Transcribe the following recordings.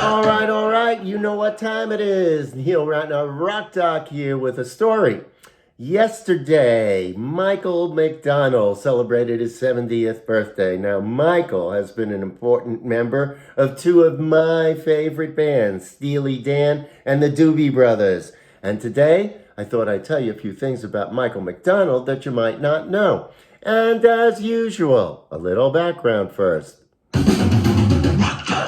All right, you know what time it is. Neil Ratner, Rock Doc here with a story. Yesterday, Michael McDonald celebrated his 70th birthday. Now, Michael has been an important member of two of my favorite bands, Steely Dan and the Doobie Brothers. And today, I thought I'd tell you a few things about Michael McDonald that you might not know. And as usual, a little background first.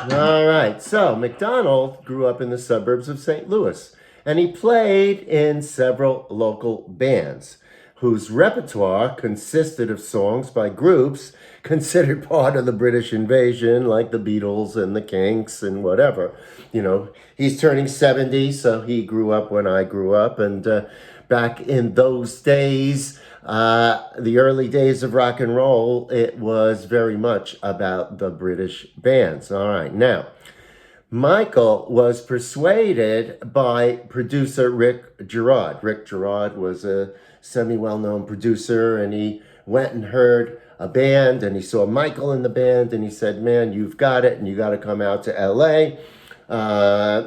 All right, so McDonald grew up in the suburbs of St. Louis, and he played in several local bands whose repertoire consisted of songs by groups considered part of the British invasion, like the Beatles and the Kinks and whatever. You know, he's turning 70, so he grew up when I grew up, and back in those days, the early days of rock and roll, it was very much about the British bands. All right, now, Michael was persuaded by producer Rick Gerard. Rick Gerard was a semi-well-known producer, and he went and heard a band, and he saw Michael in the band, and he said, man, you've got it, and you got to come out to L.A.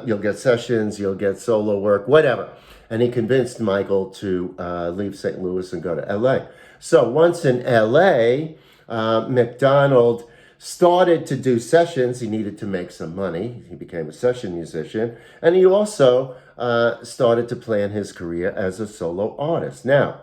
You'll get sessions, you'll get solo work, whatever. And he convinced Michael to leave St. Louis and go to L.A. So once in L.A., McDonald started to do sessions. He needed to make some money. He became a session musician. And he also started to plan his career as a solo artist. Now,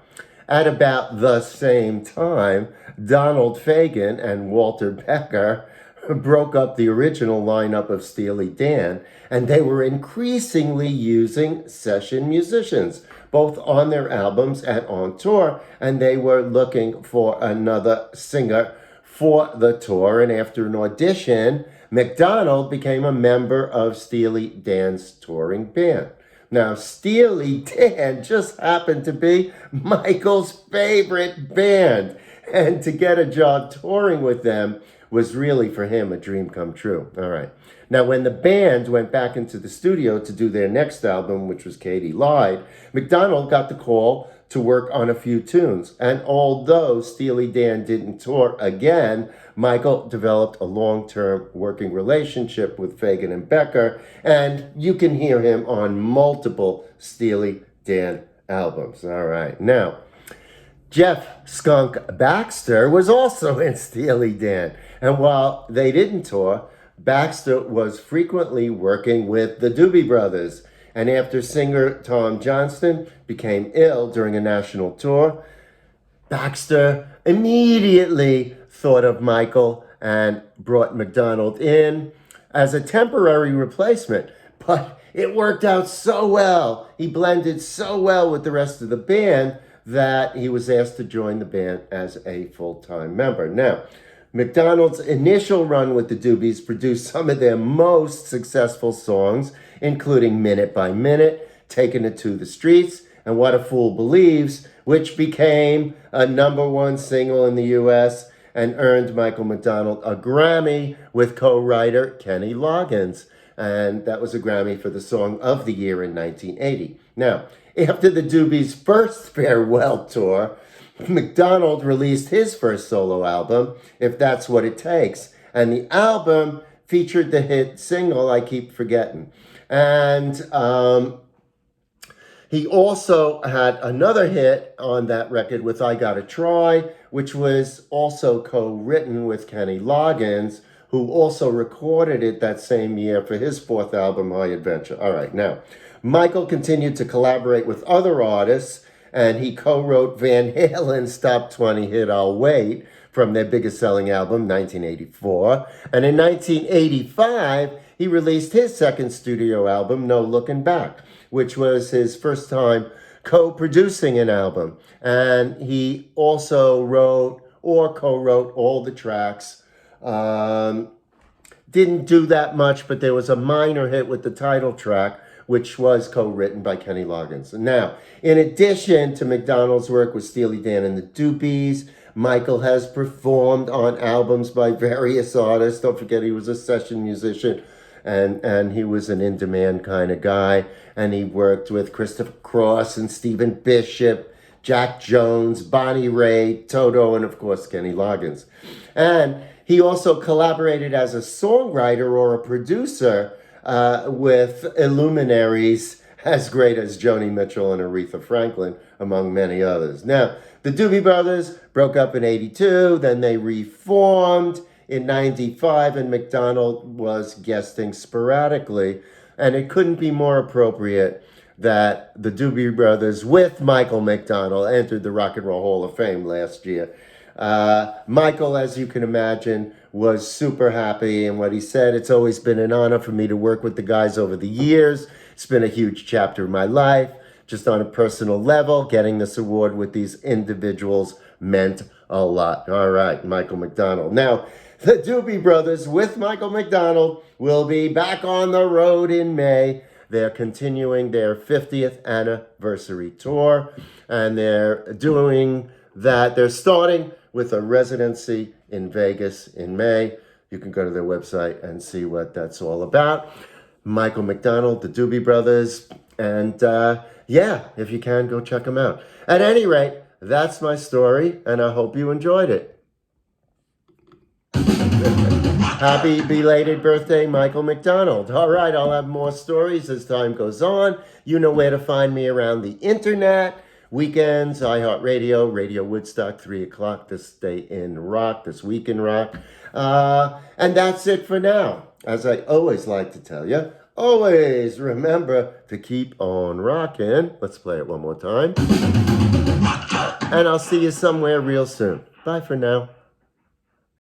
at about the same time, Donald Fagen and Walter Becker broke up the original lineup of Steely Dan, and they were increasingly using session musicians, both on their albums and on tour, and they were looking for another singer for the tour. And after an audition, McDonald became a member of Steely Dan's touring band. Now, Steely Dan just happened to be Michael's favorite band, and to get a job touring with them was really, for him, a dream come true. All right. Now, when the band went back into the studio to do their next album, which was Katie Lied, McDonald got the call to work on a few tunes. And although Steely Dan didn't tour again, Michael developed a long-term working relationship with Fagen and Becker, and you can hear him on multiple Steely Dan albums. All right. Now, Jeff Skunk Baxter was also in Steely Dan. And while they didn't tour, Baxter was frequently working with the Doobie Brothers. And after singer Tom Johnston became ill during a national tour, Baxter immediately thought of Michael and brought McDonald in as a temporary replacement. But it worked out so well. He blended so well with the rest of the band that he was asked to join the band as a full-time member. Now, McDonald's initial run with the Doobies produced some of their most successful songs, including Minute by Minute, Taking It to the Streets, and What a Fool Believes, which became a #1 single in the U.S. and earned Michael McDonald a Grammy with co-writer Kenny Loggins. And that was a Grammy for the Song of the Year in 1980. Now, after the Doobies' first farewell tour, McDonald released his first solo album, If That's What It Takes, and the album featured the hit single, I Keep Forgetting. And he also had another hit on that record with I Gotta Try, which was also co-written with Kenny Loggins, who also recorded it that same year for his fourth album, High Adventure. All right, now, Michael continued to collaborate with other artists, and he co-wrote Van Halen's top 20 hit, I'll Wait, from their biggest selling album, 1984. And in 1985, he released his second studio album, No Looking Back, which was his first time co-producing an album. And he also wrote or co-wrote all the tracks. Didn't do that much, but there was a minor hit with the title track, which was co-written by Kenny Loggins. Now, in addition to McDonald's work with Steely Dan and the Doobies, Michael has performed on albums by various artists. Don't forget, he was a session musician, and he was an in-demand kind of guy. And he worked with Christopher Cross and Stephen Bishop, Jack Jones, Bonnie Raitt, Toto, and of course, Kenny Loggins. And he also collaborated as a songwriter or a producer with illuminaries as great as Joni Mitchell and Aretha Franklin, among many others. Now, the Doobie Brothers broke up in 82, then they reformed in 95, and McDonald was guesting sporadically. And it couldn't be more appropriate that the Doobie Brothers with Michael McDonald entered the Rock and Roll Hall of Fame last year. Michael, as you can imagine, was super happy, and what he said, it's always been an honor for me to work with the guys over the years. It's been a huge chapter of my life. Just on a personal level, getting this award with these individuals meant a lot. All right, Michael McDonald. Now, the Doobie Brothers with Michael McDonald will be back on the road in May. They're continuing their 50th anniversary tour, and they're doing that. They're starting with a residency in Vegas in May. You can go to their website and see what that's all about. Michael McDonald, the Doobie Brothers, and yeah, if you can, go check them out. At any rate, that's my story, and I hope you enjoyed it. Happy belated birthday, Michael McDonald. All right, I'll have more stories as time goes on. You know where to find me around the internet. Weekends, iHeartRadio, Radio Woodstock, 3 o'clock, this day in rock, this week in rock. And that's it for now. As I always like to tell you, always remember to keep on rocking. Let's play it one more time. And I'll see you somewhere real soon. Bye for now.